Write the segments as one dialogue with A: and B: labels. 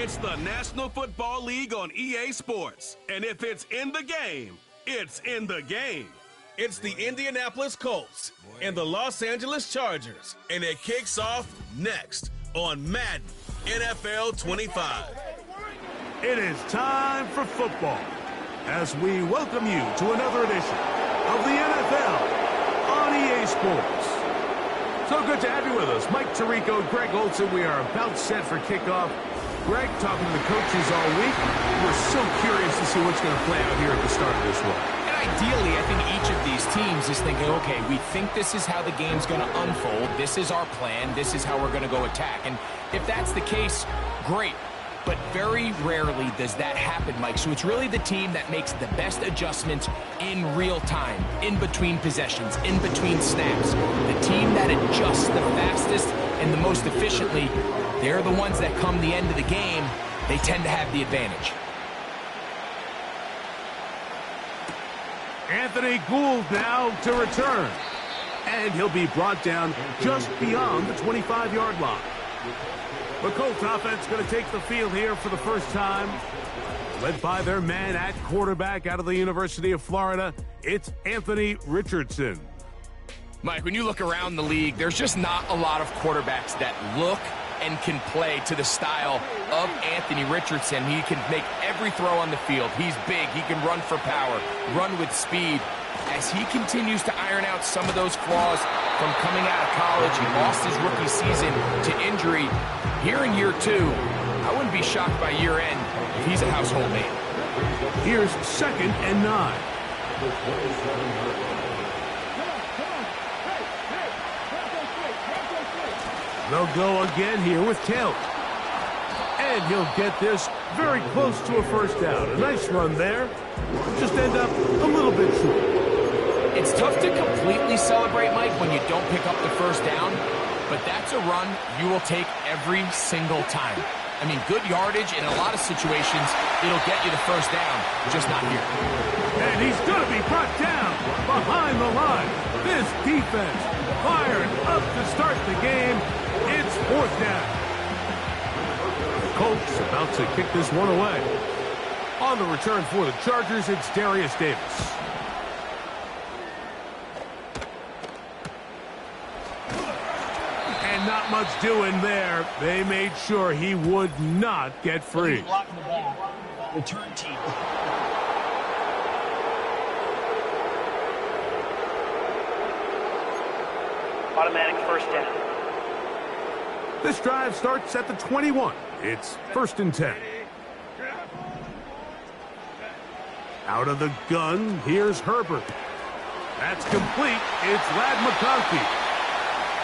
A: It's the National Football League on EA Sports. And if it's in the game, it's in the game. It's the Indianapolis Colts and the Los Angeles Chargers. And it kicks off next on Madden NFL 25.
B: It is time for football as we welcome you to another edition of the NFL on EA Sports. So good to have you with us. Mike Tirico, Greg Olson. We are about set for kickoff. Greg, talking to the coaches all week. We're so curious to see what's going to play out here at the start of this one.
C: And ideally, I think each of these teams is thinking, okay, we think this is how the game's going to unfold. This is our plan. This is how we're going to go attack. And if that's the case, great. But very rarely does that happen, Mike. So it's really the team that makes the best adjustments in real time, in between possessions, in between snaps. The team that adjusts the fastest and the most efficiently, they're the ones that come the end of the game, they tend to have the advantage.
B: Anthony Gould now to return. And he'll be brought down just beyond the 25-yard line. The Colts offense going to take the field here for the first time. Led by their man at quarterback out of the University of Florida, it's Anthony Richardson.
C: Mike, when you look around the league, there's just not a lot of quarterbacks that look and can play to the style of Anthony Richardson. He can make every throw on the field. He's big. He can run for power, run with speed. As he continues to iron out some of those flaws from coming out of college, he lost his rookie season to injury. Here in year two, I wouldn't be shocked by year end if he's a household name.
B: Here's 2nd and 9. They'll go again here with Kelly. And he'll get this very close to a first down. A nice run there. Just end up a little bit short.
C: It's tough to completely celebrate, Mike, when you don't pick up the first down, but that's a run you will take every single time. I mean, good yardage in a lot of situations, it'll get you the first down, just not here.
B: And he's going to be brought down behind the line. This defense fired up to start the game. It's 4th down. The Colts about to kick this one away. On the return for the Chargers, it's Darius Davis. And not much doing there. They made sure he would not get free.
D: Blocking the ball. Return team. Automatic first down.
B: This drive starts at the 21. It's 1st and 10. Out of the gun, here's Herbert. That's complete. It's Ladd McConkey.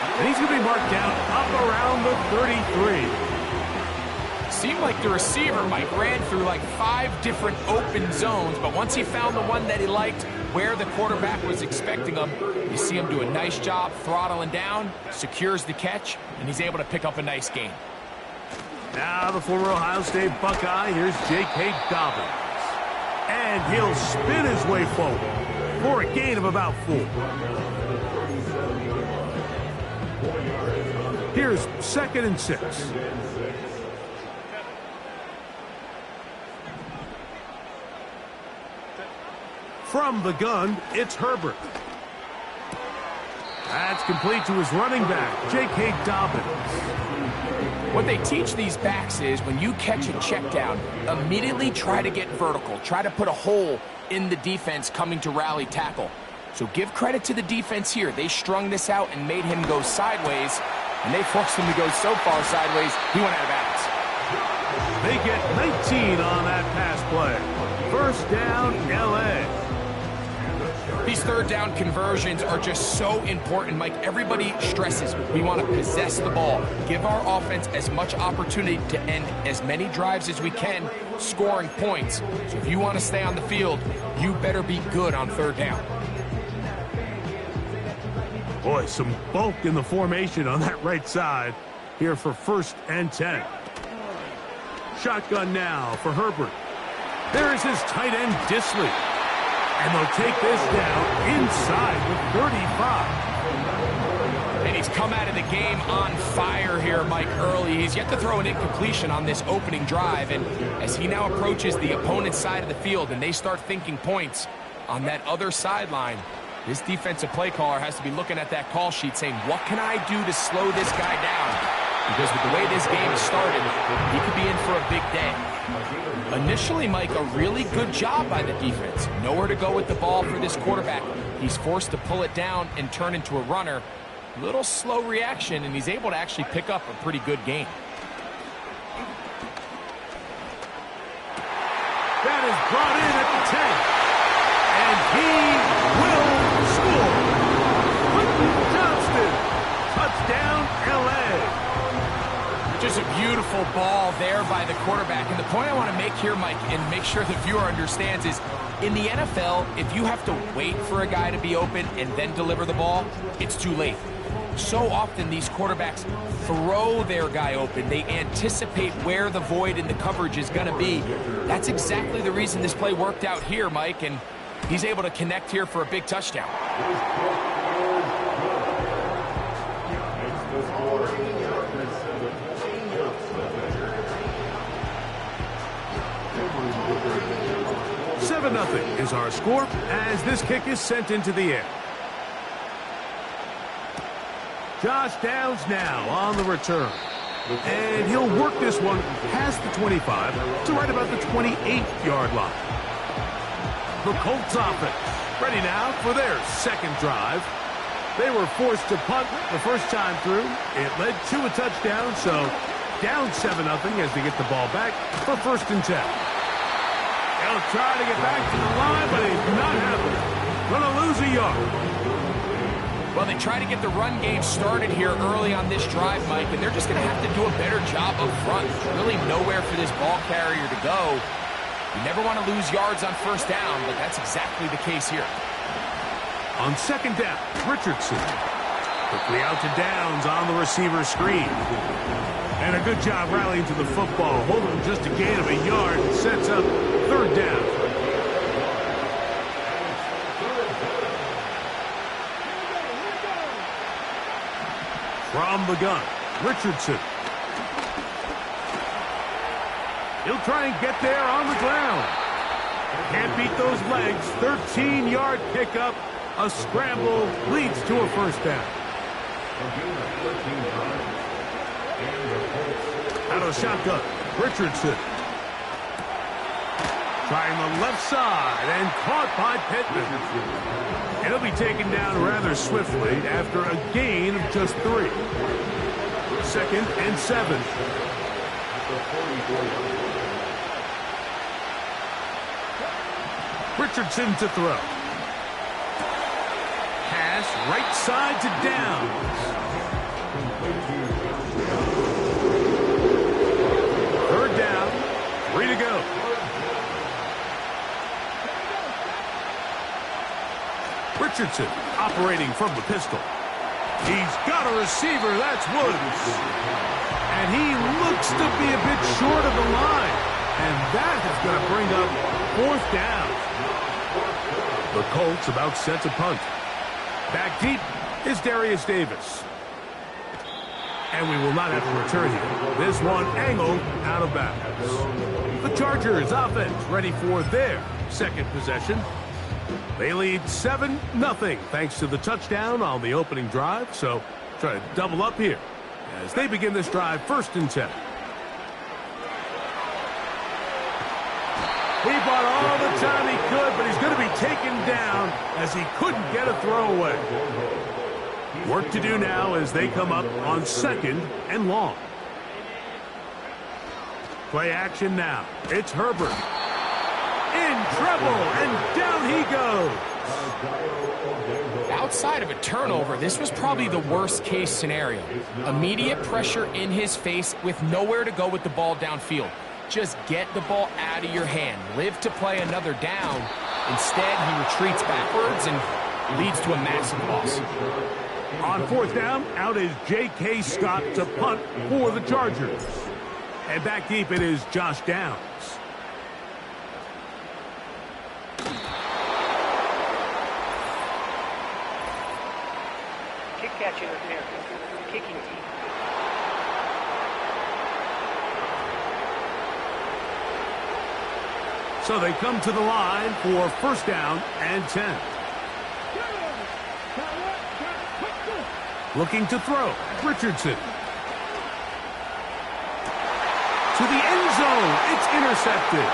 B: And he's going to be marked down up around the 33.
C: Seemed like the receiver, Mike, ran through like 5 different open zones, but once he found the one that he liked, where the quarterback was expecting him, you see him do a nice job throttling down, secures the catch, and he's able to pick up a nice gain.
B: Now the former Ohio State Buckeye, here's J.K. Dobbins. And he'll spin his way forward for a gain of about 4. Here's 2nd and 6. From the gun, it's Herbert. That's complete to his running back, J.K. Dobbins.
C: What they teach these backs is when you catch a check down, immediately try to get vertical. Try to put a hole in the defense coming to rally tackle. So give credit to the defense here. They strung this out and made him go sideways, and they forced him to go so far sideways, he went out of bounds.
B: They get 19 on that pass play. First down, L.A.
C: These 3rd down conversions are just so important, Mike. Everybody stresses we want to possess the ball, give our offense as much opportunity to end as many drives as we can, scoring points. So if you want to stay on the field, you better be good on 3rd down.
B: Boy, some bulk in the formation on that right side here for 1st and 10. Shotgun now for Herbert. There is his tight end, Disley. And they'll take this down inside the 35.
C: And he's come out of the game on fire here, Mike, early. He's yet to throw an incompletion on this opening drive. And as he now approaches the opponent's side of the field and they start thinking points on that other sideline, this defensive play caller has to be looking at that call sheet saying, what can I do to slow this guy down? Because with the way this game started, he could be in for a big day. Initially, Mike, a really good job by the defense. Nowhere to go with the ball for this quarterback. He's forced to pull it down and turn into a runner. Little slow reaction, and he's able to actually pick up a pretty good game.
B: That is brought in at the 10. And he will score. Quentin Johnston. Touchdown, L.A.
C: Just a beautiful ball there by the quarterback. And the point I want to make here, Mike, and make sure the viewer understands is, in the NFL, if you have to wait for a guy to be open and then deliver the ball, it's too late. So often these quarterbacks throw their guy open. They anticipate where the void in the coverage is going to be. That's exactly the reason this play worked out here, Mike, and he's able to connect here for a big touchdown.
B: 7-0 is our score as this kick is sent into the air. Josh Downs now on the return. And he'll work this one past the 25 to right about the 28-yard line. The Colts offense ready now for their second drive. They were forced to punt the first time through. It led to a touchdown, so down 7-0 as they get the ball back for 1st and 10. They'll try to get back to the line, but it's not happening. Gonna lose a yard.
C: Well, they try to get the run game started here early on this drive, Mike, and they're just going to have to do a better job up front. There's really nowhere for this ball carrier to go. You never want to lose yards on 1st down, but that's exactly the case here.
B: On 2nd down, Richardson. Quickly out to Downs on the receiver screen. And a good job rallying to the football. Holding just a gain of a yard and sets up 3rd down. From the gun, Richardson. He'll try and get there on the ground. Can't beat those legs. 13-yard pickup. A scramble leads to a 1st down. Out of shotgun, Richardson. Trying the left side and caught by Pittman. And he'll be taken down rather swiftly after a gain of just 3. 2nd and 7. Richardson to throw. Pass right side to Downs. 3rd down, 3 to go. Richardson operating from the pistol. He's got a receiver. That's Woods. And he looks to be a bit short of the line. And that is going to bring up 4th down. The Colts about set to punt. Back deep is Darius Davis. And we will not have to return here. This one angled out of bounds. The Chargers offense ready for their 2nd possession. They lead 7-0 thanks to the touchdown on the opening drive. So try to double up here as they begin this drive 1st and 10. He bought all the time he could, but he's going to be taken down as he couldn't get a throwaway. Work to do now as they come up on 2nd and long. Play action now. It's Herbert. In trouble, and down he goes.
C: Outside of a turnover, this was probably the worst-case scenario. Immediate pressure in his face with nowhere to go with the ball downfield. Just get the ball out of your hand. Live to play another down. Instead, he retreats backwards and leads to a massive loss.
B: On 4th down, out is J.K. Scott to punt for the Chargers. And back deep it is Josh Downs.
D: Catch interference. Kicking team.
B: So they come to the line for first down and 10. Looking to throw. Richardson. To the end zone. It's intercepted.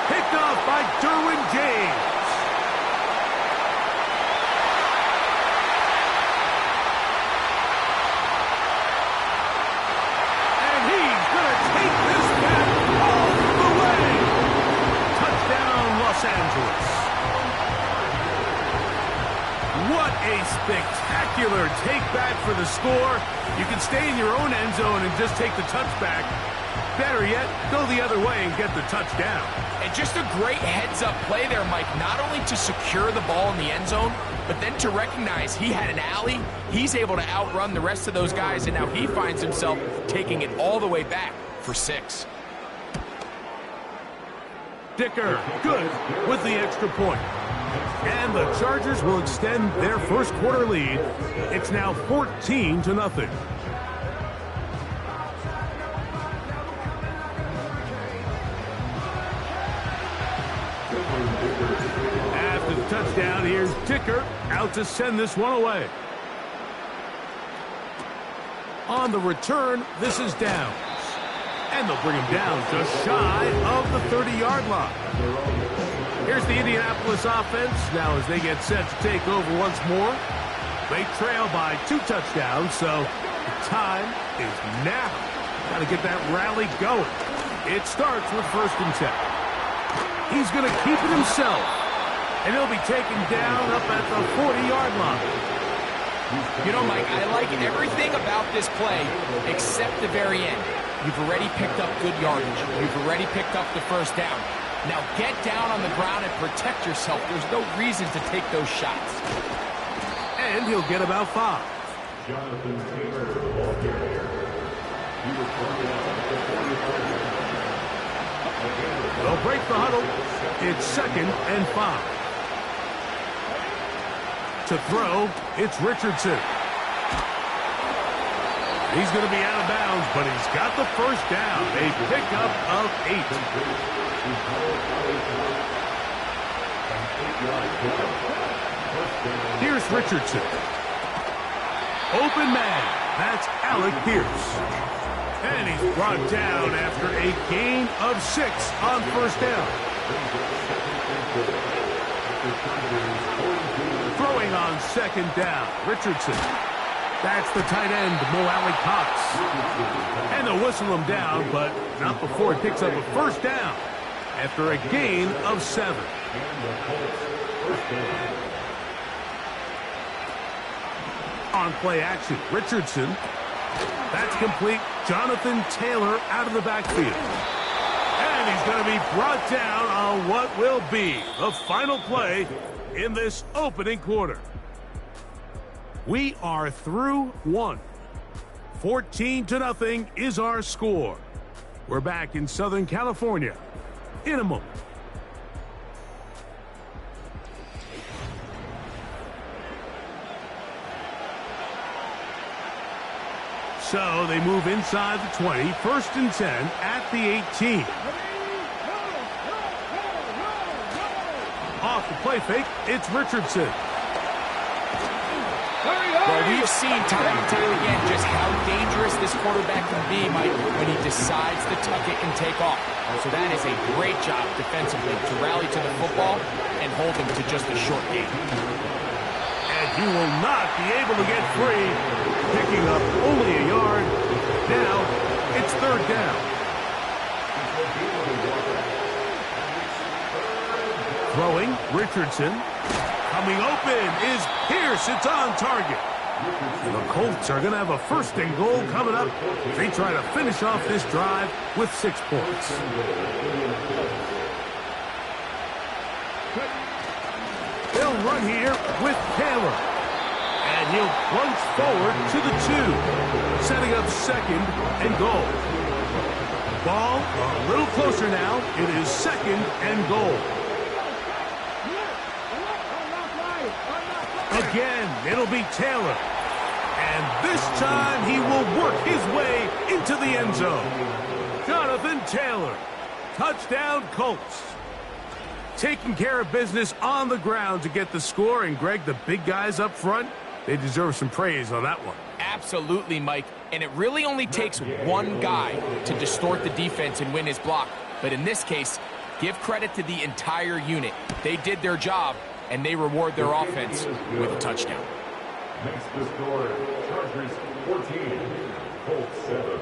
B: Picked off by Derwin James. And he's going to take this back all the way. Touchdown, Los Angeles. What a spectacular take back for the score. You can stay in your own end zone and just take the touchback. Better yet, go the other way and get the touchdown.
C: And just a great heads-up play there, Mike. Not only to secure the ball in the end zone, but then to recognize he had an alley. He's able to outrun the rest of those guys, and now he finds himself taking it all the way back for 6.
B: Dicker, good with the extra point. And the Chargers will extend their first quarter lead. It's now 14-0. After the touchdown, here's Dicker out to send this one away. On the return, this is Downs. And they'll bring him down just shy of the 30-yard line. Here's the Indianapolis offense now as they get set to take over once more. They trail by 2 touchdowns, so the time is now. Got to get that rally going. It starts with 1st and 10. He's going to keep it himself, and he'll be taken down up at the 40-yard line.
C: You know, Mike, I like everything about this play except the very end. You've already picked up good yardage. You've already picked up the first down. Now get down on the ground and protect yourself. There's no reason to take those shots.
B: And he'll get about 5. They'll break the huddle. It's 2nd and 5. To throw, it's Richardson. He's going to be out of bounds, but he's got the first down. A pickup of 8. Here's Richardson. Open man. That's Alec Pierce. And he's brought down after a gain of 6 on first down. Throwing on 2nd down. Richardson. That's the tight end, Mo Alley Cox. And they'll whistle him down, but not before he picks up a first down after a gain of 7. On play action, Richardson. That's complete. Jonathan Taylor out of the backfield. And he's going to be brought down on what will be the final play in this opening quarter. We are through 1. 14-0 is our score. We're back in Southern California in a moment. So they move inside the 20, 1st and 10 at the 18. Off the play fake, it's Richardson.
C: Well, we've seen time and time again just how dangerous this quarterback can be, Mike, when he decides to tuck it and take off. So that is a great job defensively to rally to the football and hold him to just a short gain.
B: And he will not be able to get free, picking up only a yard. Now it's 3rd down. Throwing, Richardson. Coming open is Pierce. It's on target. The Colts are going to have a 1st and goal coming up. They try to finish off this drive with 6 points. They'll run here with Taylor. And he'll plunge forward to the 2, setting up 2nd and goal. Ball a little closer now. It is 2nd and goal. Again, it'll be Taylor. And this time he will work his way into the end zone. Jonathan Taylor, touchdown Colts. Taking care of business on the ground to get the score. And Greg, the big guys up front, they deserve some praise on that one.
C: Absolutely, Mike. And it really only takes one guy to distort the defense and win his block. But in this case, give credit to the entire unit. They did their job, and they reward their offense with a touchdown.
E: Next to score, Chargers 14, Colts 7.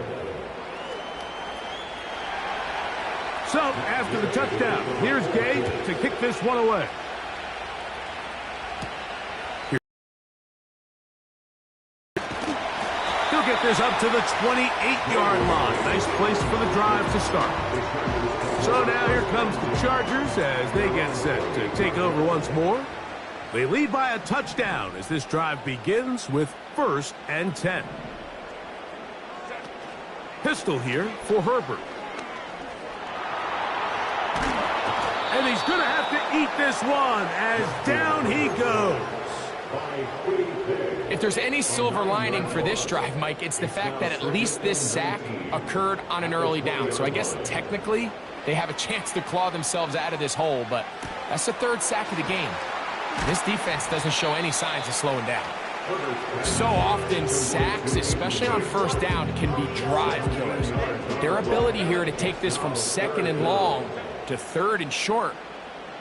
B: So, after the touchdown, here's Gage to kick this one away. He'll get this up to the 28-yard line. Nice place for the drive to start. So now here comes the Chargers as they get set to take over once more. They lead by a touchdown as this drive begins with 1st and 10. Pistol here for Herbert. And he's going to have to eat this one as down he goes.
C: If there's any silver lining for this drive, Mike, it's the fact that at least this sack occurred on an early down. So I guess technically they have a chance to claw themselves out of this hole, but that's the 3rd sack of the game. This defense doesn't show any signs of slowing down. So often, sacks, especially on 1st down, can be drive killers. Their ability here to take this from 2nd and long to 3rd and short,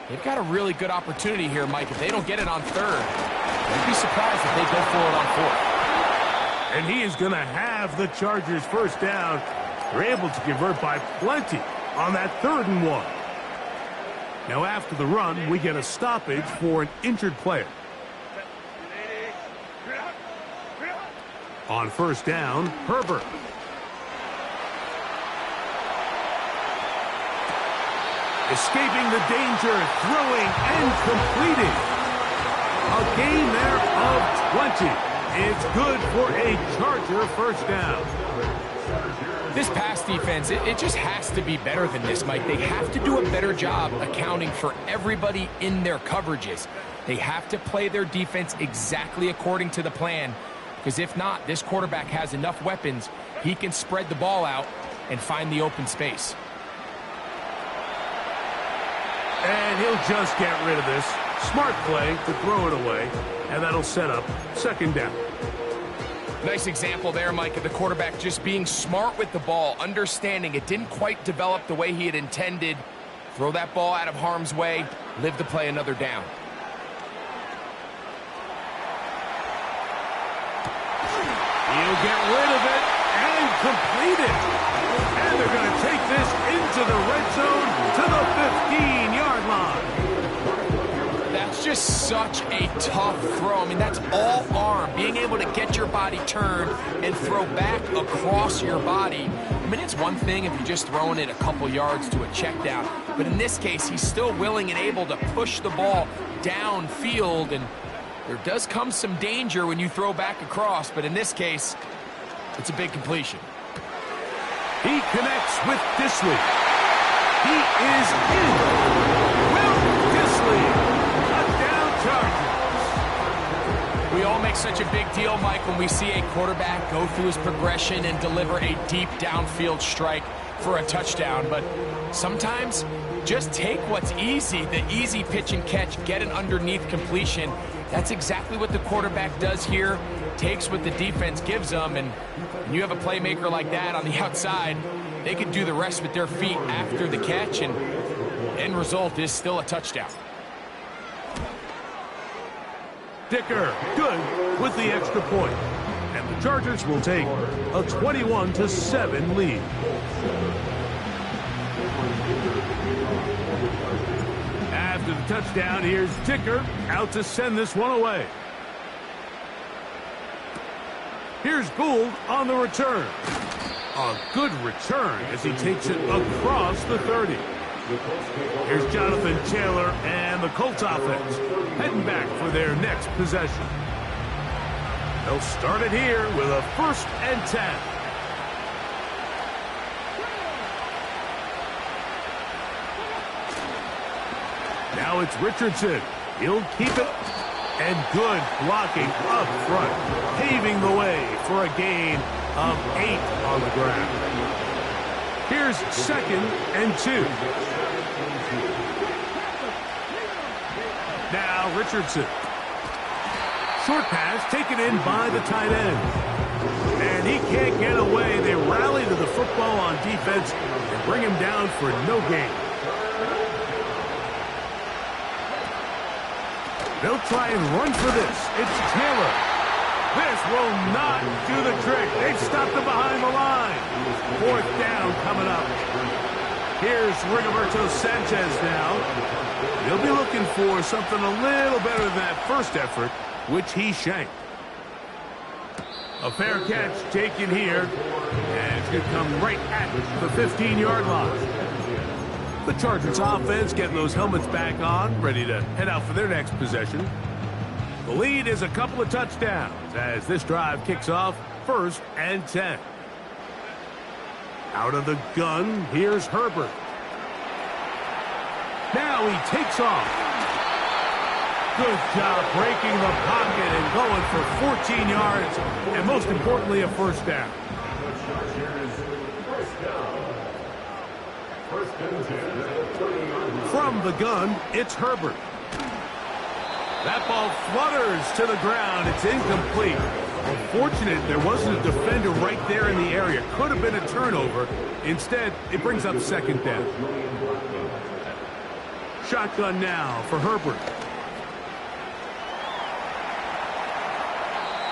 C: they've got a really good opportunity here, Mike. If they don't get it on 3rd, I'd be surprised if they go for it on 4th.
B: And he is going to have the Chargers 1st down. They're able to convert by plenty on that 3rd and 1. Now after the run, we get a stoppage for an injured player. On 1st down, Herbert. Escaping the danger, throwing and completing. A gain there of 20. It's good for a Charger 1st down.
C: This pass defense, it just has to be better than this, Mike. They have to do a better job accounting for everybody in their coverages. They have to play their defense exactly according to the plan, because if not, this quarterback has enough weapons, he can spread the ball out and find the open space.
B: And he'll just get rid of this. Smart play to throw it away, and that'll set up 2nd down.
C: Nice example there, Mike, of the quarterback just being smart with the ball, understanding it didn't quite develop the way he had intended. Throw that ball out of harm's way, live to play another down.
B: He'll get rid of it and complete it. And they're going to take this into the red zone to the 15-yard line.
C: That's just such a tough throw. I mean, that's all arm. Being able to get your body turned and throw back across your body. I mean, it's one thing if you're just throwing it a couple yards to a check down. But in this case, he's still willing and able to push the ball downfield. And there does come some danger when you throw back across. But in this case, it's a big completion.
B: He connects with Disley. He is in. Will Disley.
C: We all make such a big deal, Mike, when we see a quarterback go through his progression and deliver a deep downfield strike for a touchdown. But sometimes just take what's easy, the easy pitch and catch, get an underneath completion. That's exactly what the quarterback does here, takes what the defense gives them, and when you have a playmaker like that on the outside, they can do the rest with their feet after the catch, and the end result is still a touchdown.
B: Dicker, good with the extra point. And the Chargers will take a 21-7 lead. After the touchdown, here's Dicker out to send this one away. Here's Gould on the return. A good return as he takes it across the 30. Here's Jonathan Taylor and the Colts offense heading back for their next possession. They'll start it here with a 1st and 10. Now it's Richardson. He'll keep it. And good blocking up front, paving the way for a gain of 8 on the ground. Here's 2nd and 2. Now Richardson. Short pass taken in by the tight end. And he can't get away. They rally to the football on defense and bring him down for no gain. They'll try and run for this. It's Taylor. This will not do the trick. They've stopped him behind the line. 4th down coming up. Here's Rigoberto Sanchez now. He'll be looking for something a little better than that first effort, which he shanked. A fair catch taken here, and it's going to come right at the 15-yard line. The Chargers offense getting those helmets back on, ready to head out for their next possession. The lead is a couple of touchdowns as this drive kicks off 1st and 10. Out of the gun, here's Herbert. Now he takes off. Good job breaking the pocket and going for 14 yards, and most importantly, a 1st down. From the gun, it's Herbert. That ball flutters to the ground. It's incomplete. Unfortunate there wasn't a defender right there in the area. Could have been a turnover. Instead, it brings up 2nd down. Shotgun now for Herbert.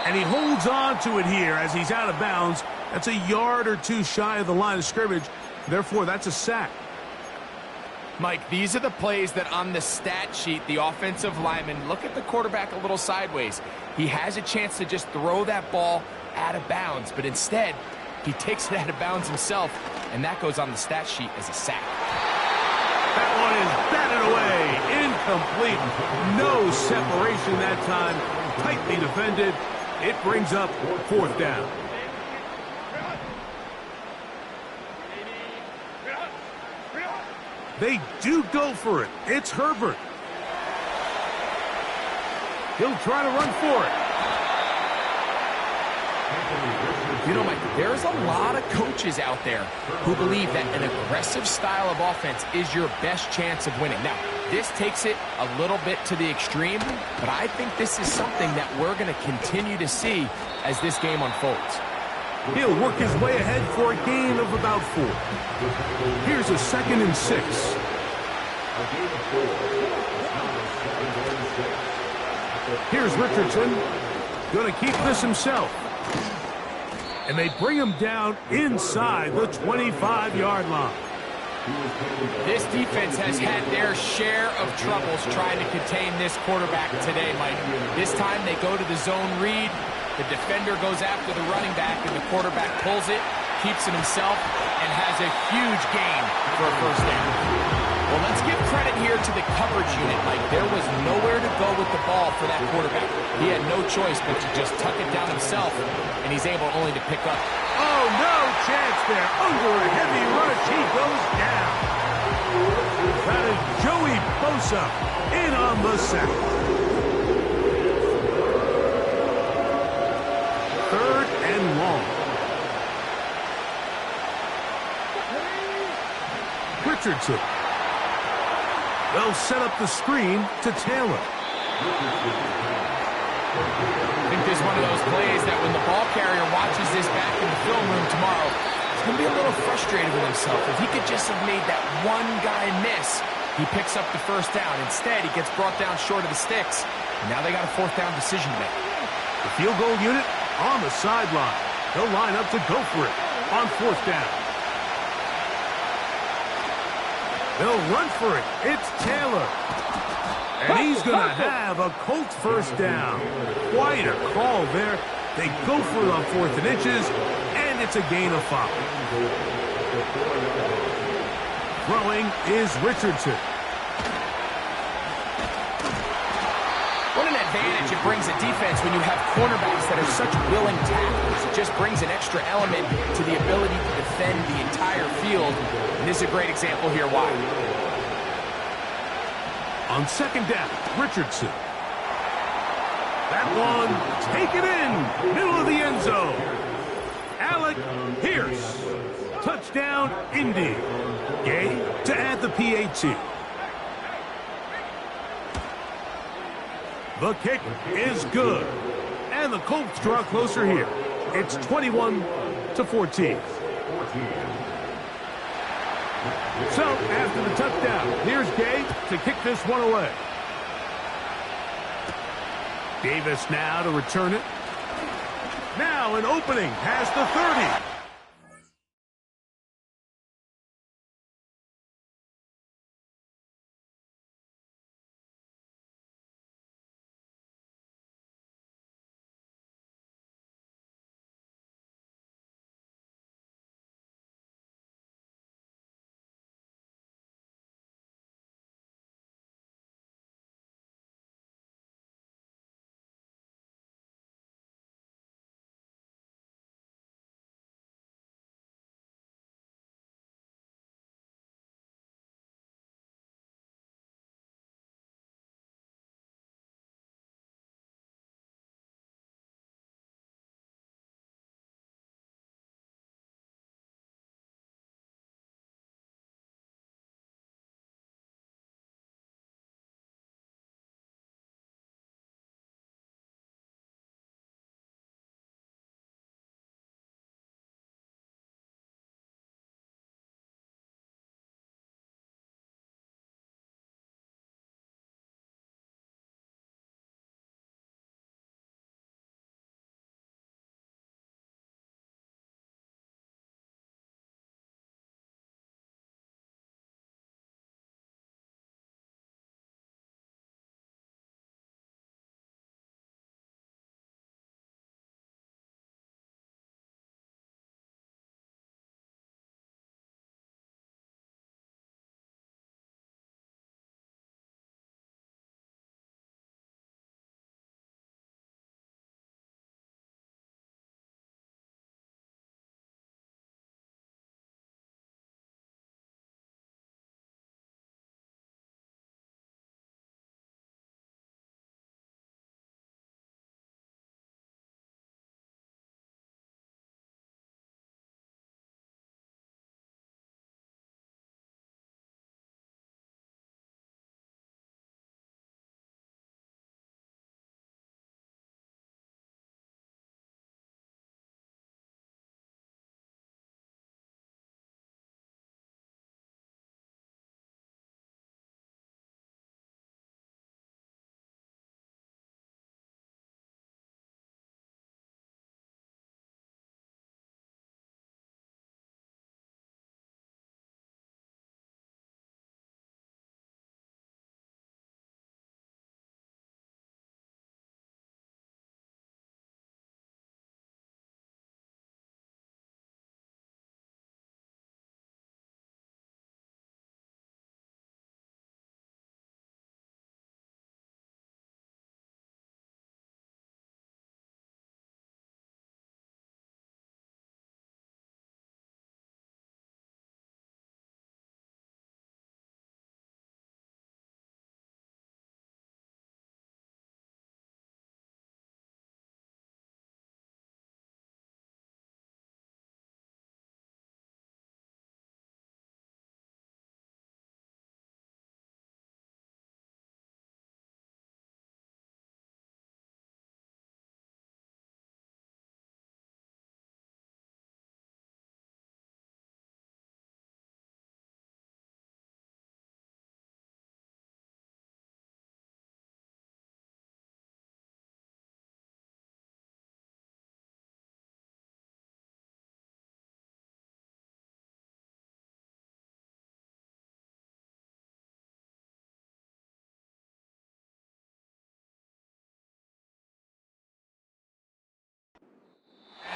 B: And he holds on to it here as he's out of bounds. That's a yard or 2 shy of the line of scrimmage. Therefore, that's a sack.
C: Mike, these are the plays that on the stat sheet, the offensive lineman look at the quarterback a little sideways. He has a chance to just throw that ball out of bounds, but instead, he takes it out of bounds himself, and that goes on the stat sheet as a sack.
B: That one is batted away. Incomplete. No separation that time. Tightly defended. It brings up 4th down. They do go for it. It's Herbert. He'll try to run for it.
C: You know, Mike, there's a lot of coaches out there who believe that an aggressive style of offense is your best chance of winning. Now, this takes it a little bit to the extreme, but I think this is something that we're going to continue to see as this game unfolds.
B: He'll work his way ahead for a gain of about 4. Here's a 2nd and 6. Here's Richardson. Going to keep this himself. And they bring him down inside the 25-yard line.
C: This defense has had their share of troubles trying to contain this quarterback today, Mike. This time they go to the zone read. The defender goes after the running back, and the quarterback pulls it, keeps it himself, and has a huge gain for a 1st down. Well, let's give credit here to the coverage unit, Mike. There was nowhere to go with the ball for that quarterback. He had no choice but to just tuck it down himself, and he's able only to pick up.
B: Oh, no chance there. Under a heavy rush, he goes down. That is Joey Bosa in on the sack. 3rd and long. Richardson. They'll set up the screen to Taylor.
C: I think there's one of those plays that when the ball carrier watches this back in the film room tomorrow, he's going to be a little frustrated with himself. If he could just have made that one guy miss, he picks up the 1st down. Instead, he gets brought down short of the sticks. Now they got a 4th down decision to make.
B: The field goal unit on the sideline. They'll line up to go for it on 4th down. They'll run for it. It's Taylor. And he's going to have a Colts 1st down. Quite a call there. They go for it on 4th and inches, and it's a gain of 5. Throwing is Richardson.
C: What an advantage it brings a defense when you have cornerbacks that are such willing tacklers. It just brings an extra element to the ability to defend the entire field. And this is a great example here why.
B: On 2nd down, Richardson. That one, take it in, middle of the end zone. Alec Pierce. Touchdown, Indy. Gay to add the PAT. The kick is good. And the Colts draw closer here. It's 21-14. So, after the touchdown, here's Gay to kick this one away. Davis now to return it. Now an opening past the 30.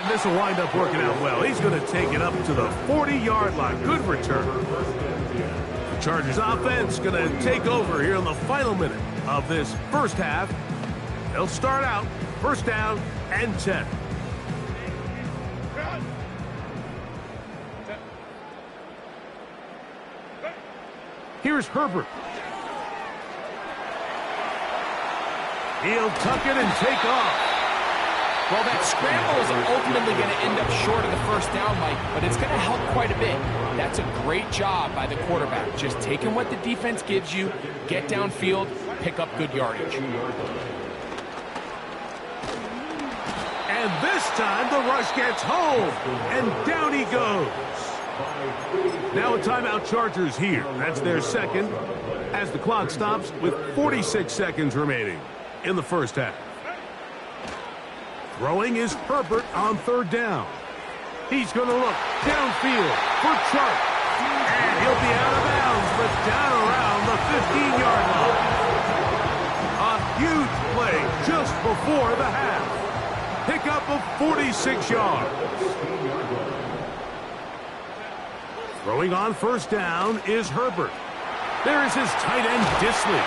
B: And this will wind up working out well. He's going to take it up to the 40-yard line. Good return. The Chargers offense going to take over here in the final minute of this first half. They'll start out first down and 10. Here's Herbert. He'll tuck it and take off.
C: Well, that scramble is ultimately going to end up short of the first down, Mike, but it's going to help quite a bit. That's a great job by the quarterback. Just taking what the defense gives you, get downfield, pick up good yardage.
B: And this time the rush gets home, and down he goes. Now a timeout, Chargers here. That's their second, as the clock stops with 46 seconds remaining in the first half. Throwing is Herbert on third down. He's going to look downfield for Chark. And he'll be out of bounds, but down around the 15-yard line. A huge play just before the half. Pickup of 46 yards. Throwing on first down is Herbert. There is his tight end, Disley.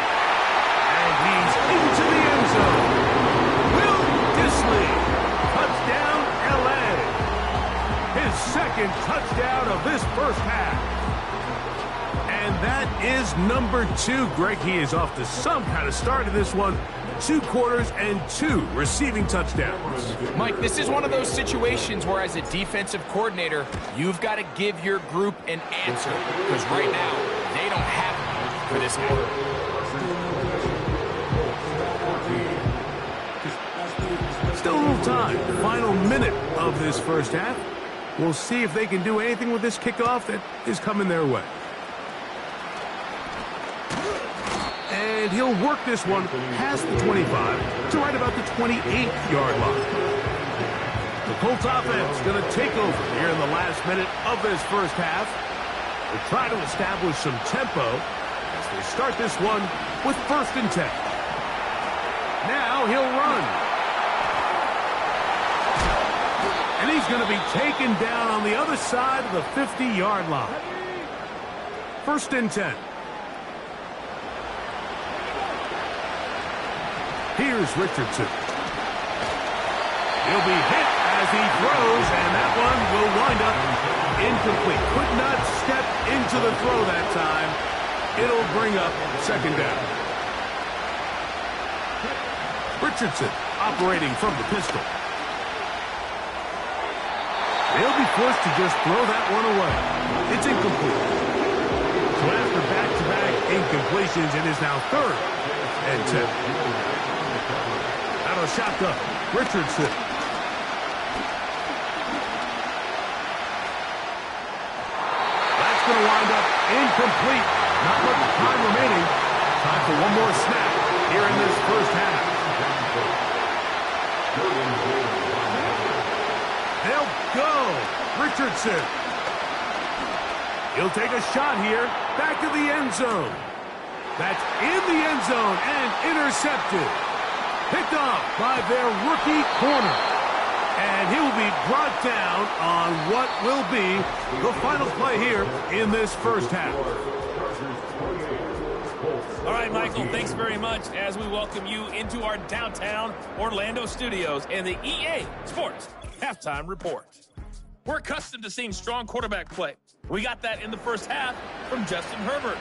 B: And he's into the end zone. Will Disley. Touchdown, L.A. His second touchdown of this first half. And that is number 2. Greg, he is off to some kind of start in this one. 2 quarters and 2 receiving touchdowns.
C: Mike, this is one of those situations where as a defensive coordinator, you've got to give your group an answer. Because right now, they don't have it for this quarter.
B: Still a little time. Final minute of this first half. We'll see if they can do anything with this kickoff that is coming their way. And he'll work this one past the 25 to right about the 28-yard line. The Colts offense going to take over here in the last minute of this first half. They'll try to establish some tempo as they start this one with 1st and 10. Now he'll run. And he's going to be taken down on the other side of the 50-yard line. 1st and 10. Here's Richardson. He'll be hit as he throws, and that one will wind up incomplete. Could not step into the throw that time. It'll bring up 2nd down. Richardson operating from the pistol. They'll be forced to just throw that one away. It's incomplete. So after back-to-back incompletions, it is now 3rd and 10. Out of shotgun, Richardson. That's going to wind up incomplete. Not much time remaining. Time for one more snap here in this first half. They'll go. Richardson. He'll take a shot here. Back to the end zone. That's in the end zone and intercepted. Picked off by their rookie corner. And he will be brought down on what will be the final play here in this first half.
F: All right, Michael, thanks very much as we welcome you into our downtown Orlando studios and the EA Sports Halftime Report. We're accustomed to seeing strong quarterback play. We got that in the first half from Justin Herbert.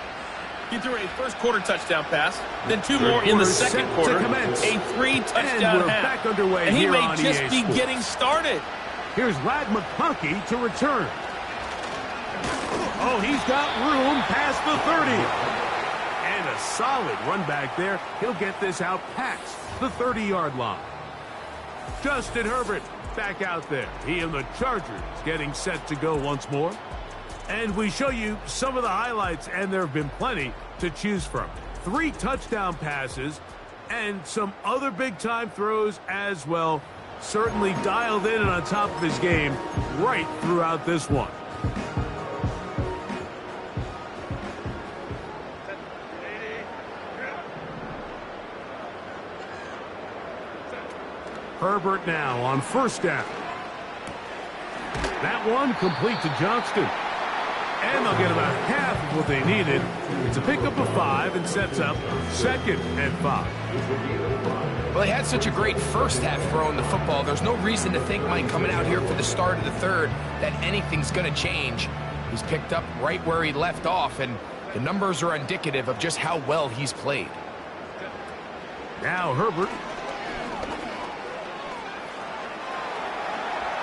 F: He threw a first-quarter touchdown pass, then 2 more in the second quarter, a 3-touchdown half.
B: Back underway
F: and he
B: here
F: may
B: on
F: just
B: EA
F: be
B: Sports.
F: getting started.
B: Here's Ladd McConkey to return. Oh, he's got room past the 30. And a solid run back there. He'll get this out past the 30-yard line. Justin Herbert back out there. He and the Chargers getting set to go once more. And we show you some of the highlights, and there have been plenty to choose from. 3 touchdown passes and some other big-time throws as well. Certainly dialed in and on top of his game right throughout this one. Herbert now on first down. That one complete to Johnston. And they'll get about half of what they needed. It's a pickup of 5 and sets up 2nd and 5.
C: Well, he had such a great first half throwing the football. There's no reason to think, Mike, coming out here for the start of the third, that anything's going to change. He's picked up right where he left off, and the numbers are indicative of just how well he's played.
B: Now Herbert.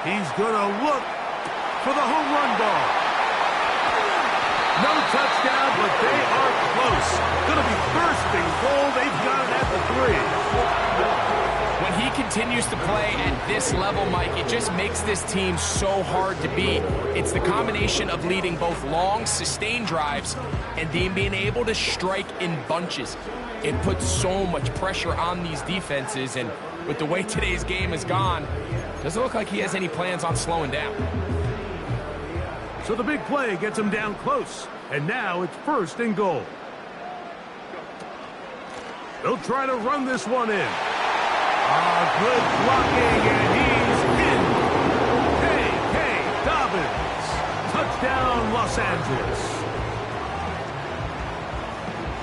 B: He's going to look for the home run ball. No touchdown, but they are close. Going to be first and goal. They've got it at the 3.
C: When he continues to play at this level, Mike, it just makes this team so hard to beat. It's the combination of leading both long, sustained drives and being able to strike in bunches. It puts so much pressure on these defenses, and with the way today's game has gone, doesn't look like he has any plans on slowing down.
B: So the big play gets him down close, and now it's first and goal. They'll try to run this one in. Good blocking, and he's in. K.K. Dobbins. Touchdown, Los Angeles.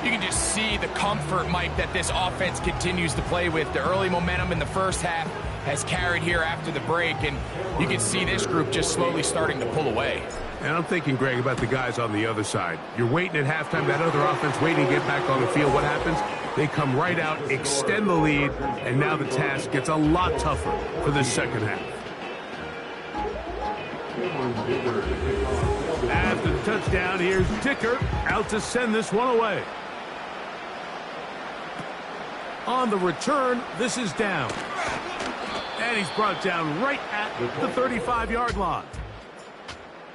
C: You can just see the comfort, Mike, that this offense continues to play with. The early momentum in the first half has carried here after the break, and you can see this group just slowly starting to pull away.
B: And I'm thinking, Greg, about the guys on the other side. You're waiting at halftime, that other offense waiting to get back on the field. What happens? They come right out, extend the lead, and now the task gets a lot tougher for this second half. After the touchdown, here's Dicker out to send this one away. On the return, this is down. And he's brought down right at the 35-yard line.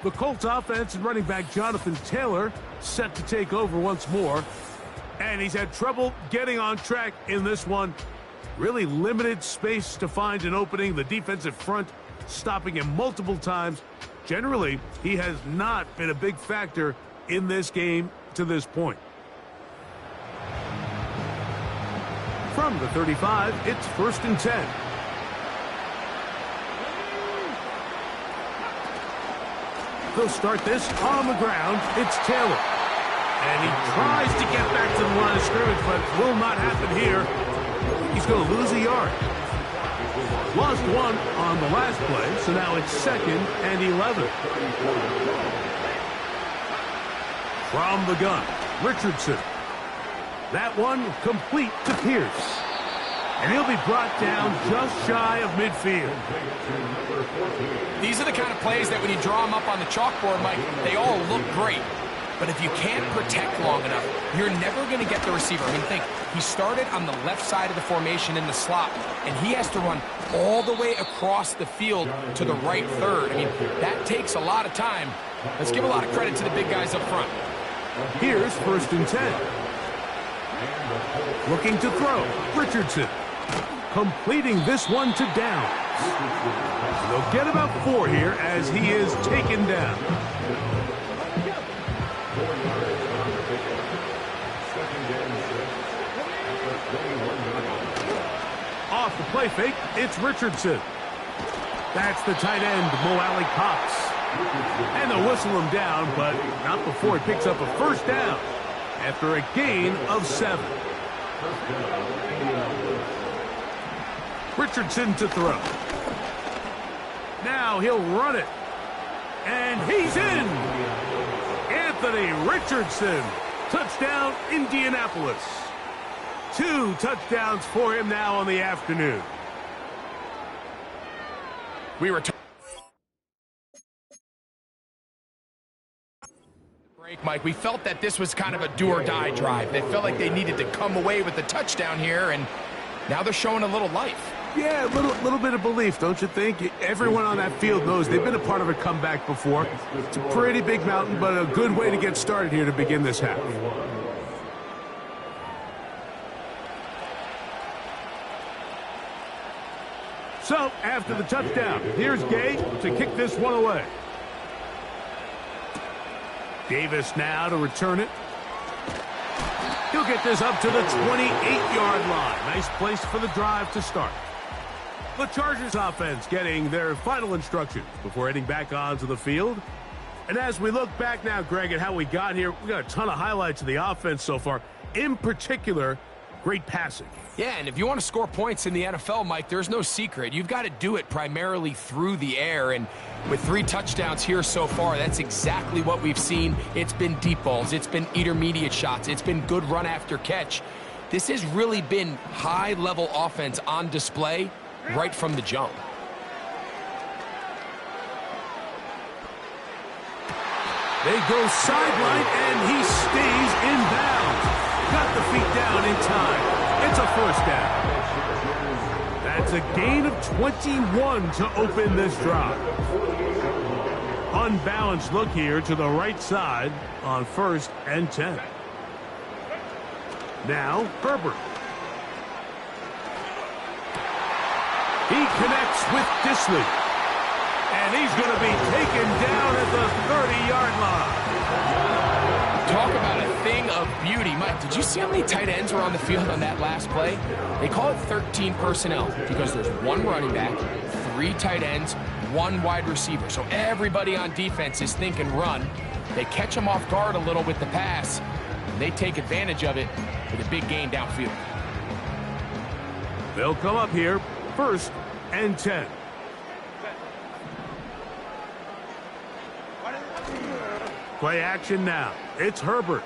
B: The Colts offense and running back Jonathan Taylor set to take over once more. And he's had trouble getting on track in this one. Really limited space to find an opening. The defensive front stopping him multiple times. Generally, he has not been a big factor in this game to this point. From the 35, it's first and 10. They'll start this on the ground. It's Taylor. And he tries to get back to the line of scrimmage, but will not happen here. He's going to lose a yard. Lost one on the last play, so now it's second and 11. From the gun, Richardson. That one complete to Pierce. And he'll be brought down just shy of midfield.
C: These are the kind of plays that when you draw them up on the chalkboard, Mike, they all look great. But if you can't protect long enough, you're never going to get the receiver. I mean, think, he started on the left side of the formation in the slot, and he has to run all the way across the field to the right third. I mean, that takes a lot of time. Let's give a lot of credit to the big guys up front.
B: Here's first and 10. Looking to throw, Richardson. Completing this one to Downs. They'll get about 4 here as he is taken down. Off the play fake, it's Richardson. That's the tight end, Mo Alley Cox. And they'll whistle him down, but not before he picks up a first down after a gain of 7. Richardson to throw. Now he'll run it. And he's in. Anthony Richardson. Touchdown, Indianapolis. 2 touchdowns for him now on the afternoon.
C: We were break, Mike. We felt that this was kind of a do-or-die drive. They felt like they needed to come away with the touchdown here, and now they're showing a little life.
B: Yeah, a little bit of belief, don't you think? Everyone on that field knows they've been a part of a comeback before. It's a pretty big mountain, but a good way to get started here to begin this half. So, after the touchdown, here's Gay to kick this one away. Davis now to return it. He'll get this up to the 28-yard line. Nice place for the drive to start. The Chargers offense getting their final instructions before heading back onto the field. And as we look back now, Greg, at how we got here, we got a ton of highlights of the offense so far. In particular, great passing.
C: Yeah, and if you want to score points in the NFL, Mike, there's no secret. You've got to do it primarily through the air, and with 3 touchdowns here so far, that's exactly what we've seen. It's been deep balls. It's been intermediate shots. It's been good run after catch. This has really been high-level offense on display right from the jump.
B: They go sideline, and he stays in bounds. Got the feet down in time. It's a first down. That's a gain of 21 to open this drive. Unbalanced look here to the right side on 1st and 10. Now, Herbert. He connects with Disley. And he's going to be taken down at the 30-yard line.
C: Talk about a thing of beauty. Mike, did you see how many tight ends were on the field on that last play? They call it 13 personnel because there's 1 running back, 3 tight ends, 1 wide receiver. So everybody on defense is thinking run. They catch them off guard a little with the pass, and they take advantage of it with a big gain downfield.
B: They'll come up here, 1st and 10. Play action now. It's Herbert.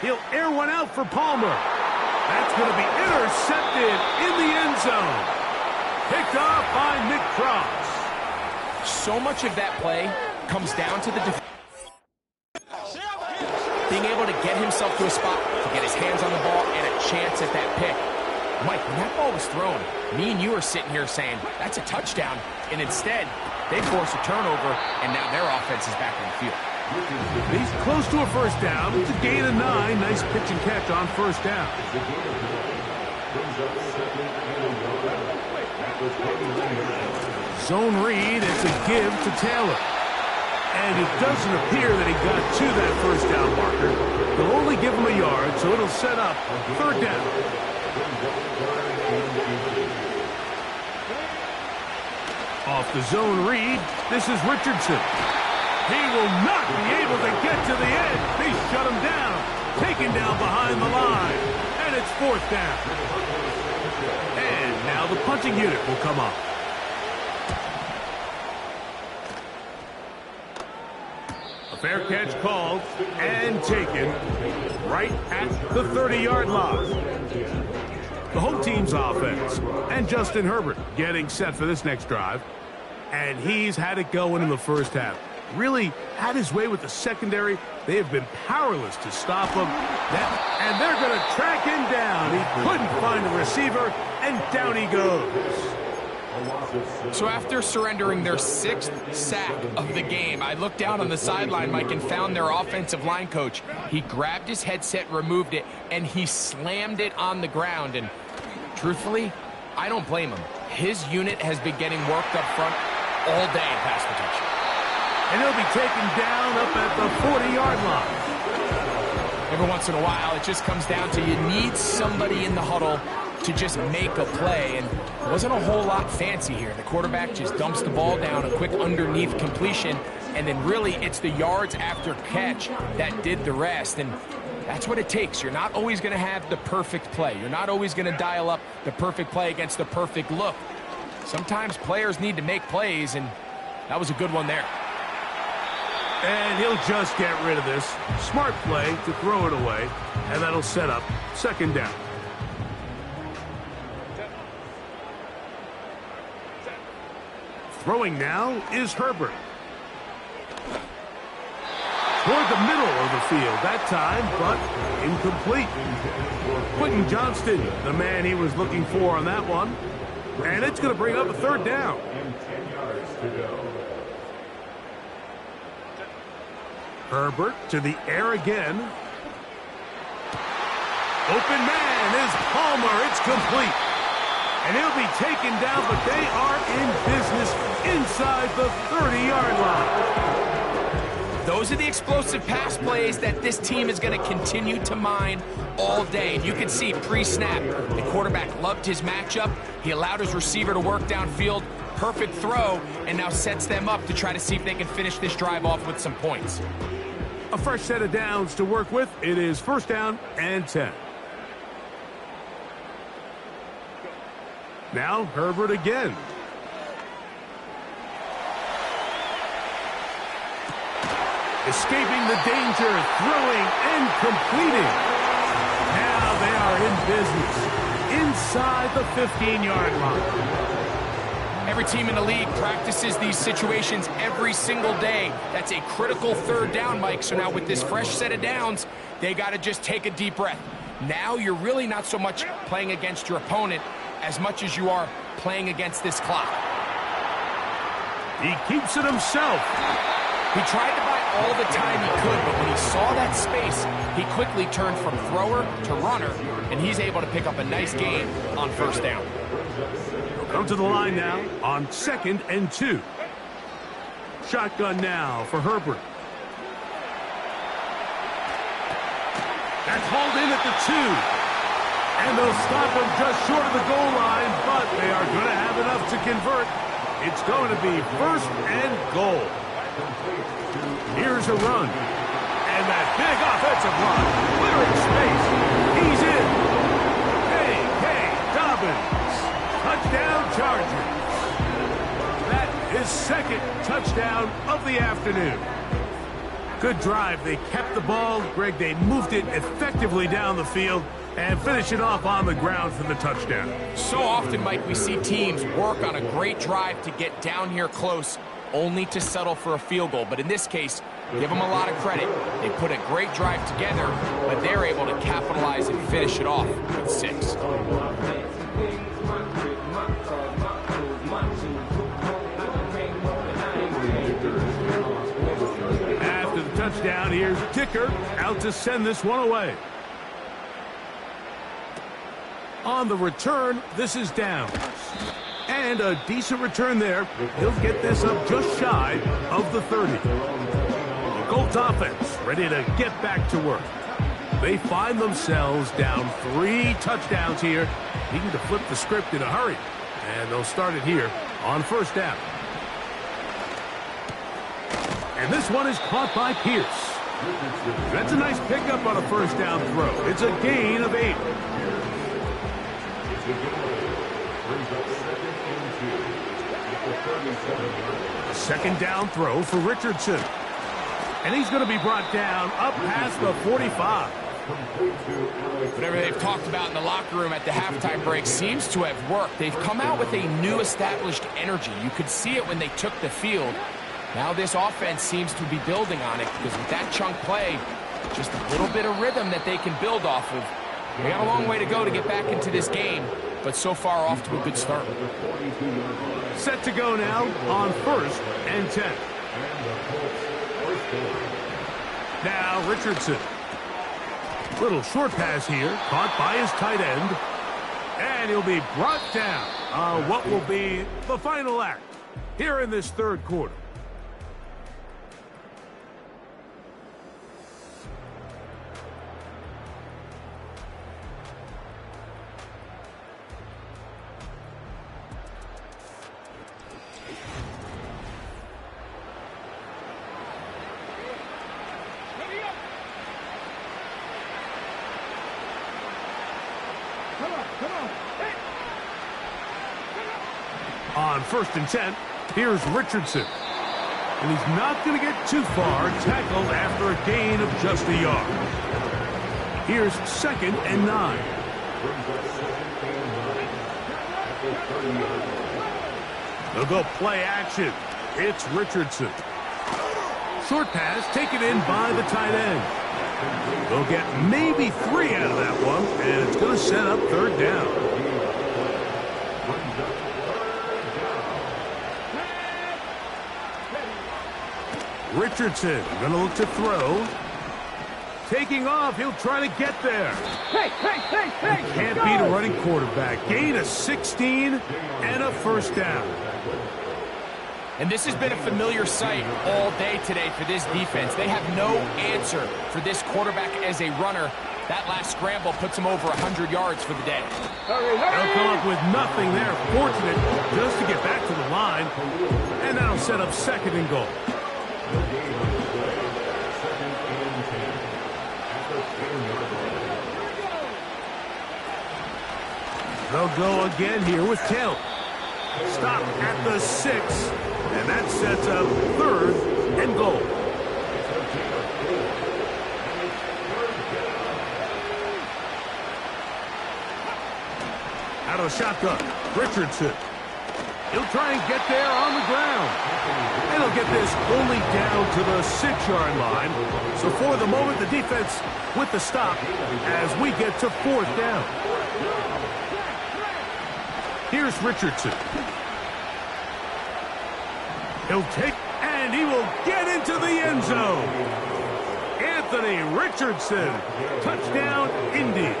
B: He'll air one out for Palmer. That's going to be intercepted in the end zone. Picked off by Nick Cross.
C: So much of that play comes down to the being able to get himself to a spot, to get his hands on the ball, and a chance at that pick. Mike, when that ball was thrown, me and you are sitting here saying, that's a touchdown. And instead, they force a turnover, and now their offense is back in the field.
B: He's close to a first down. It's a gain of 9. Nice pitch and catch on 1st down. Zone read. It's a give to Taylor. And it doesn't appear that he got to that first down marker. They'll only give him a yard, so it'll set up 3rd down. Off the zone read, this is Richardson. He will not be able to get to the edge. They shut him down. Taken down behind the line. And it's 4th down. And now the punting unit will come up. A fair catch called and taken right at the 30-yard line. The home team's offense. And Justin Herbert getting set for this next drive. And he's had it going in the first half. Really had his way with the secondary. They have been powerless to stop him. And they're going to track him down. He couldn't find a receiver, and down he goes.
C: So after surrendering their 6th sack of the game, I looked down on the sideline, Mike, and found their offensive line coach. He grabbed his headset, removed it, and he slammed it on the ground. And truthfully, I don't blame him. His unit has been getting worked up front all day in pass protection.
B: And he'll be taken down up at the 40-yard line.
C: Every once in a while, it just comes down to you need somebody in the huddle to just make a play, and it wasn't a whole lot fancy here. The quarterback just dumps the ball down, a quick underneath completion, and then really it's the yards after catch that did the rest, and that's what it takes. You're not always going to have the perfect play. You're not always going to dial up the perfect play against the perfect look. Sometimes players need to make plays, and that was a good one there.
B: And he'll just get rid of this. Smart play to throw it away, and that'll set up 2nd down. Throwing now is Herbert. Toward the middle of the field that time, but incomplete. Quentin Johnston, the man he was looking for on that one. And it's going to bring up a 3rd down. Herbert to the air again. Open man is Palmer. It's complete. And he'll be taken down, but they are in business inside the 30-yard line.
C: Those are the explosive pass plays that this team is going to continue to mine all day. And you can see pre-snap, the quarterback loved his matchup. He allowed his receiver to work downfield. Perfect throw, and now sets them up to try to see if they can finish this drive off with some points.
B: A fresh set of downs to work with. It is 1st down and 10. Now Herbert again. Escaping the danger, throwing and completing. Now they are in business inside the 15-yard line.
C: Every team in the league practices these situations every single day. That's a critical third down, Mike. So now with this fresh set of downs, they got to just take a deep breath. Now you're really not so much playing against your opponent as much as you are playing against this clock.
B: He keeps it himself.
C: He tried to buy all the time he could, but when he saw that space, he quickly turned from thrower to runner, and he's able to pick up a nice gain on first down.
B: He'll come to the line now on 2nd and 2. Shotgun now for Herbert. That's hauled in at the 2. And they'll stop him just short of the goal line, but they are going to have enough to convert. It's going to be 1st and goal. Here's a run. And that big offensive run. Clearing space. He's in. K.K. Dobbins. Touchdown Chargers. That is 2nd touchdown of the afternoon. Good drive. They kept the ball. Greg, they moved it effectively down the field and finish it off on the ground for the touchdown.
C: So often, Mike, we see teams work on a great drive to get down here close, only to settle for a field goal. But in this case, give them a lot of credit. They put a great drive together, but they're able to capitalize and finish it off with 6.
B: After the touchdown, here's a kicker out to send this one away. On the return, this is down. And a decent return there. He'll get this up just shy of the 30. The Colts offense ready to get back to work. They find themselves down 3 touchdowns here, needing to flip the script in a hurry. And they'll start it here on 1st down. And this one is caught by Pierce. That's a nice pickup on a 1st down throw. It's a gain of 8. A 2nd down throw for Richardson. And he's going to be brought down up past the 45.
C: Whatever they've talked about in the locker room at the halftime break seems to have worked. They've come out with a new established energy. You could see it when they took the field. Now this offense seems to be building on it because with that chunk play, just a little bit of rhythm that they can build off of. They got a long way to go to get back into this game, but so far off to a good start.
B: Set to go now on 1st and 10. Now Richardson. Little short pass here, caught by his tight end. And he'll be brought down on what will be the final act here in this 3rd quarter. On 1st and 10, here's Richardson. And he's not going to get too far, tackled after a gain of just a yard. Here's 2nd and 9. They'll go play action. It's Richardson. Short pass taken in by the tight end. They'll get maybe 3 out of that one, and it's going to set up 3rd down. Richardson going to look to throw. Taking off, he'll try to get there. Can't beat a running quarterback. Gain of 16 and a 1st down.
C: And this has been a familiar sight all day today for this defense. They have no answer for this quarterback as a runner. That last scramble puts him over 100 yards for the day.
B: They'll come up with nothing there. Fortunate just to get back to the line. And that'll set up 2nd and goal. They'll go again here with Kell. Stop at the 6. And that sets up 3rd and goal. Out of the shotgun, Richardson. He'll try and get there on the ground. And he'll get this only down to the 6-yard line. So for the moment, the defense with the stop as we get to 4th down. Here's Richardson. He'll take, and he will get into the end zone. Anthony Richardson, touchdown, Indy.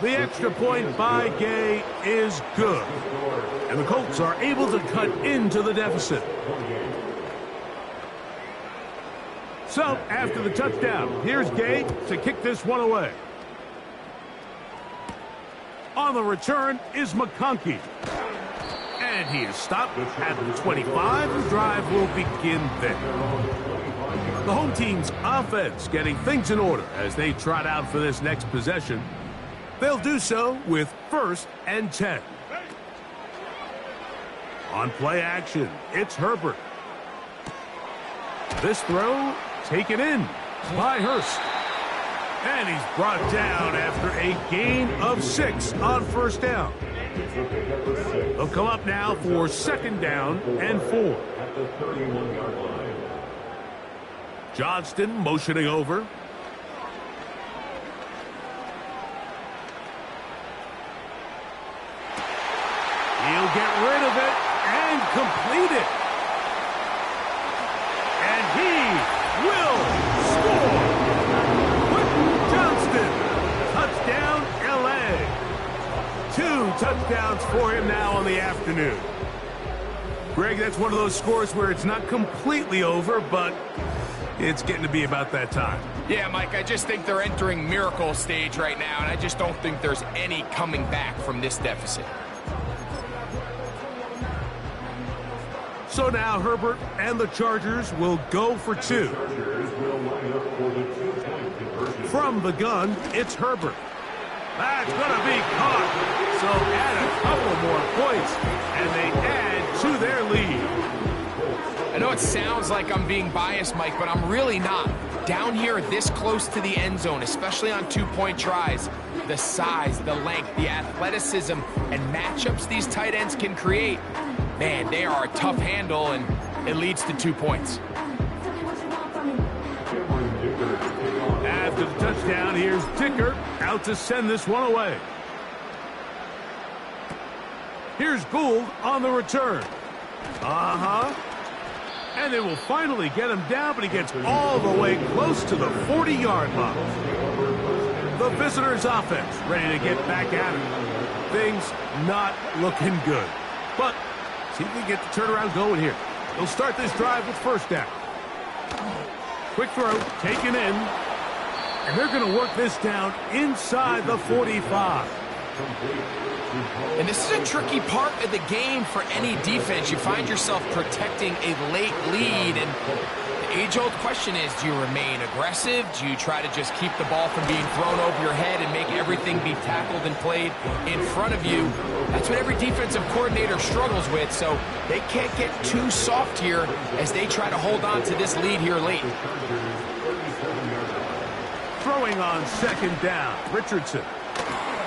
B: The extra point by Gay is good. And the Colts are able to cut into the deficit. So, after the touchdown, here's Gay to kick this one away. On the return is McConkey. And he is stopped at the 25. The drive will begin there. The home team's offense getting things in order as they trot out for this next possession. They'll do so with 1st and 10. On play action, it's Herbert. This throw taken in by Hurst. And he's brought down after a gain of 6 on 1st down. They'll come up now for 2nd down and 4.
E: At the 31-yard line.
B: Johnston motioning over. He'll get rid of it and complete it. And he will score. Quentin Johnston, touchdown, L.A. 2 touchdowns for him now on the afternoon. Greg, that's one of those scores where it's not completely over, but it's getting to be about that time.
C: Yeah, Mike, I just think they're entering miracle stage right now, and I just don't think there's any coming back from this deficit.
B: So now Herbert and the Chargers will go for 2. From the gun, it's Herbert. That's going to be caught. So add a couple more points, and they add to their lead.
C: I know it sounds like I'm being biased, Mike, but I'm really not. Down here this close to the end zone, especially on 2-point tries, the size, the length, the athleticism, and matchups these tight ends can create, man, they are a tough handle, and it leads to 2 points.
B: After the touchdown, here's Dicker out to send this one away. Here's Gould on the return. And they will finally get him down, but he gets all the way close to the 40-yard line. The visitors' offense ready to get back at it. Things not looking good. But see if we get the turnaround going here. They'll start this drive with 1st down. Quick throw, taken in. And they're going to work this down inside the 45.
C: And this is a tricky part of the game for any defense. You find yourself protecting a late lead, and the age-old question is, do you remain aggressive? Do you try to just keep the ball from being thrown over your head and make everything be tackled and played in front of you? That's what every defensive coordinator struggles with, so they can't get too soft here as they try to hold on to this lead here late.
B: Throwing on 2nd down, Richardson.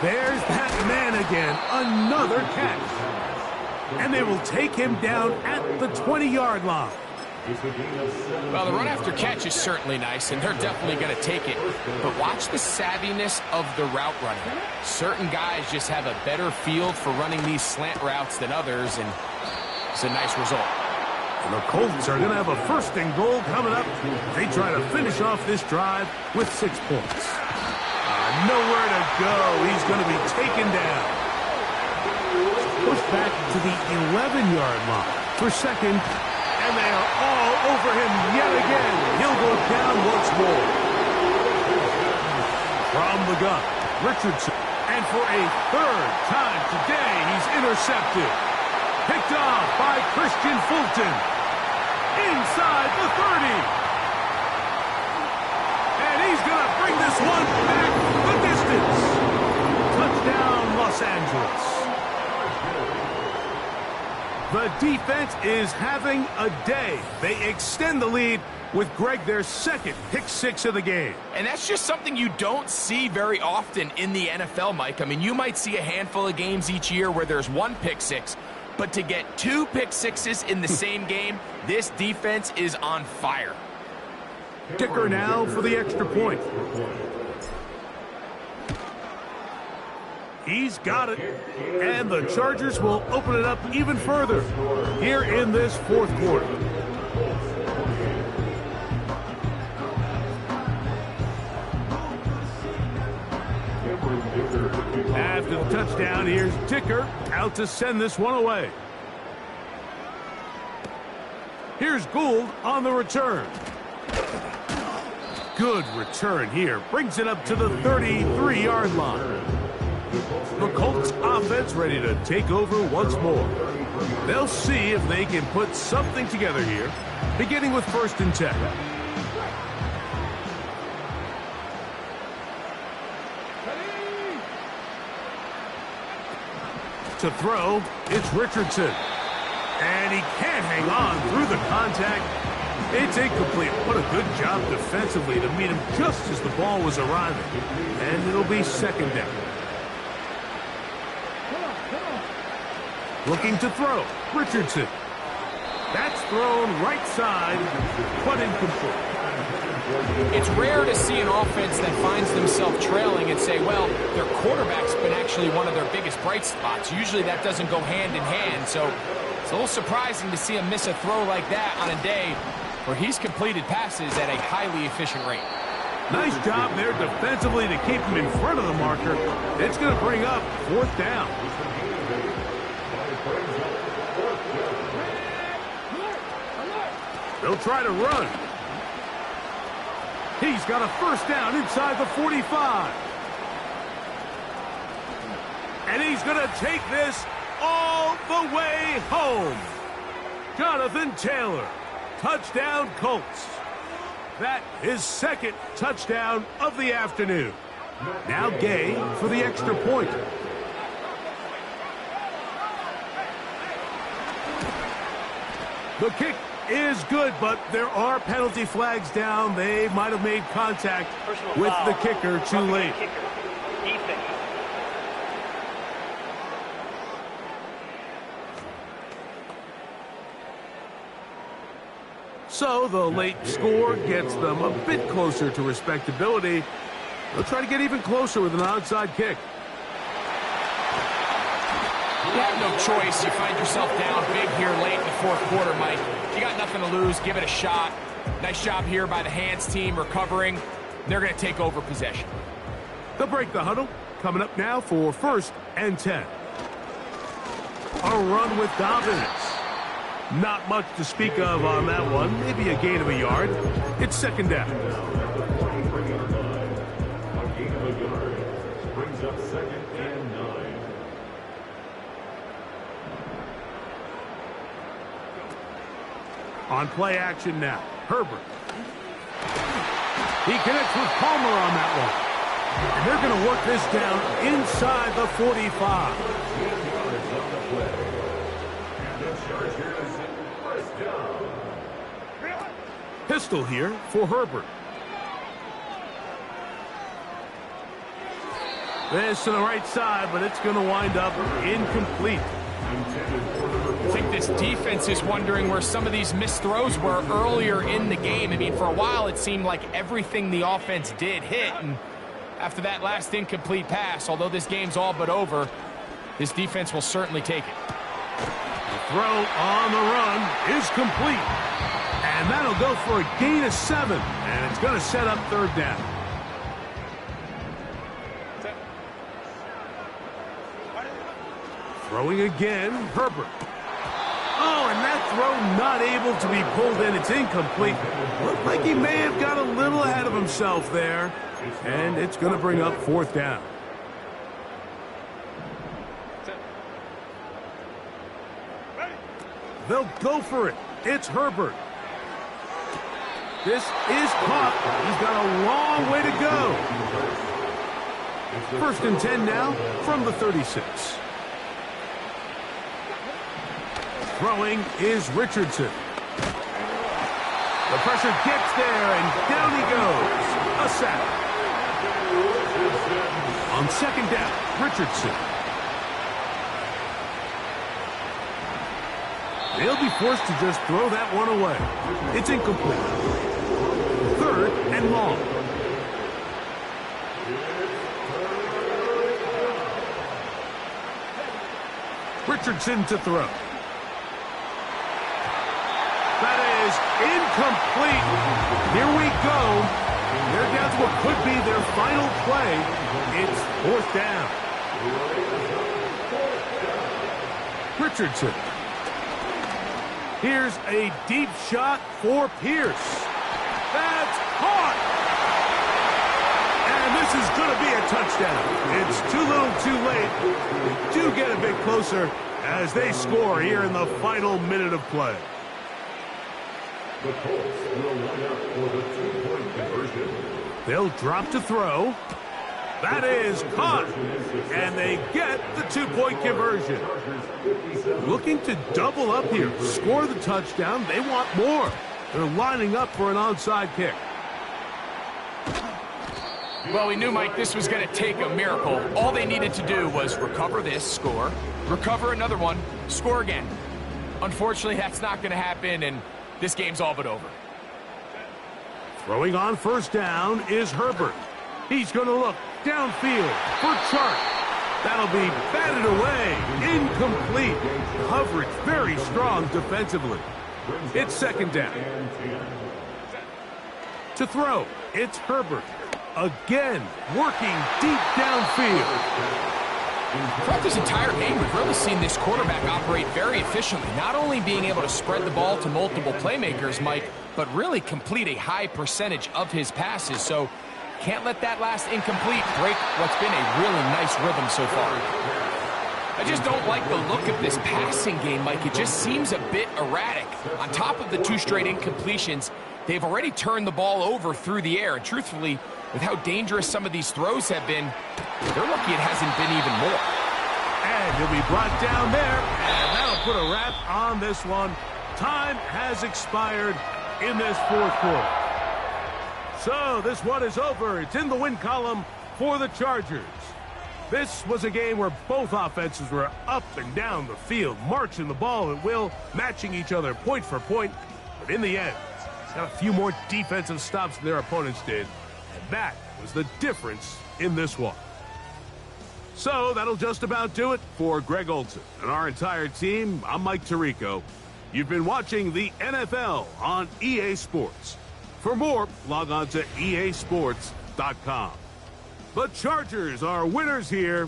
B: There's that man again, another catch. And they will take him down at the 20-yard line.
C: Well, the run after catch is certainly nice, and they're definitely going to take it. But watch the savviness of the route running. Certain guys just have a better feel for running these slant routes than others, and it's a nice result.
B: And the Colts are going to have a 1st and goal coming up. They try to finish off this drive with 6 points. Nowhere to go. He's going to be taken down. Pushed back to the 11-yard line for 2nd. And they are all over him yet again. He'll go down once more. From the gun, Richardson. And for a 3rd time today, he's intercepted. Picked off by Christian Fulton. Inside the 30. And he's going to bring this one back the distance. Touchdown, Los Angeles. The defense is having a day. They extend the lead with Greg their second pick six of the game.
C: And that's just something you don't see very often in the NFL, Mike. I mean, you might see a handful of games each year where there's one pick six, but to get two pick sixes in the same game, this defense is on fire.
B: Kicker now for the extra point. He's got it. And the Chargers will open it up even further here in this fourth quarter. After the touchdown, here's Dicker out to send this one away. Here's Gould on the return. Good return here. Brings it up to the 33-yard line. The Colts offense ready to take over once more. They'll see if they can put something together here, beginning with 1st and 10. To throw, it's Richardson. And he can't hang on through the contact. It's incomplete. What a good job defensively to meet him just as the ball was arriving. And it'll be 2nd down. Looking to throw, Richardson. That's thrown right side, but incomplete.
C: It's rare to see an offense that finds themselves trailing and say, well, their quarterback's been actually one of their biggest bright spots. Usually that doesn't go hand in hand, so it's a little surprising to see him miss a throw like that on a day where he's completed passes at a highly efficient rate.
B: Nice job there defensively to keep him in front of the marker. It's going to bring up 4th down. They'll try to run. He's got a 1st down inside the 45. And he's going to take this all the way home. Jonathan Taylor, touchdown Colts. That is 2nd touchdown of the afternoon. Now Gay for the extra point. The kick is good, but there are penalty flags down. They might have made contact with the kicker too late. So the late score gets them a bit closer to respectability. They'll try to get even closer with an onside kick.
C: You have no choice. You find yourself down big here late in the 4th quarter, Mike. You got nothing to lose. Give it a shot. Nice job here by the Hands team recovering. They're going to take over possession.
B: They'll break the huddle. Coming up now for 1st and 10. A run with Dobbins. Not much to speak of on that one. Maybe a gain of a yard. It's 2nd down.
E: A gain of a yard brings up 2nd and 9.
B: On play action now, Herbert. He connects with Palmer on that one. And they're going to work this down inside the 45. Pistol here for Herbert. This to the right side, but it's going to wind up incomplete.
C: I think this defense is wondering where some of these missed throws were earlier in the game. I mean, for a while, it seemed like everything the offense did hit. And after that last incomplete pass, although this game's all but over, this defense will certainly take it.
B: The throw on the run is complete. And that'll go for a gain of 7. And it's going to set up 3rd down. Throwing again, Herbert. Oh, and that throw not able to be pulled in. It's incomplete. Looked like he may have got a little ahead of himself there. And it's going to bring up 4th down. They'll go for it. It's Herbert. This is caught. He's got a long way to go. 1st and 10 now from the 36. Throwing is Richardson. The pressure gets there, and down he goes. A sack. On second down, Richardson. They'll be forced to just throw that one away. It's incomplete. 3rd and long. Richardson to throw. That is incomplete. Here we go. They're down to what could be their final play. It's 4th down. Richardson. Here's a deep shot for Pierce. That's caught. And this is going to be a touchdown. It's too little too late. They do get a bit closer as they score here in the final minute of play.
E: The Colts will line up for the 2-point conversion.
B: They'll drop to throw. That is caught. And they get the 2-point conversion. Looking to double up here. Score the touchdown. They want more. They're lining up for an onside kick.
C: Well, we knew, Mike, this was going to take a miracle. All they needed to do was recover this, score, recover another one, score again. Unfortunately, that's not going to happen, and this game's all but over.
B: Throwing on first down is Herbert. He's going to look downfield for Chark. That'll be batted away. Incomplete. Coverage very strong defensively. It's second down. To throw, it's Herbert. Again, working deep downfield.
C: Throughout this entire game, we've really seen this quarterback operate very efficiently, not only being able to spread the ball to multiple playmakers, Mike, but really complete a high percentage of his passes. So can't let that last incomplete break what's been a really nice rhythm so far. I just don't like the look of this passing game, Mike. It just seems a bit erratic. On top of the 2 straight incompletions, they've already turned the ball over through the air. And truthfully, with how dangerous some of these throws have been, they're lucky it hasn't been even more.
B: And he'll be brought down there, and that'll put a wrap on this one. Time has expired in this 4th quarter. So this one is over. It's in the win column for the Chargers. This was a game where both offenses were up and down the field, marching the ball at will, matching each other point for point. But in the end, got a few more defensive stops than their opponents did. And that was the difference in this one. So that'll just about do it for Greg Olson and our entire team. I'm Mike Tirico. You've been watching the NFL on EA Sports. For more, log on to easports.com. The Chargers are winners here.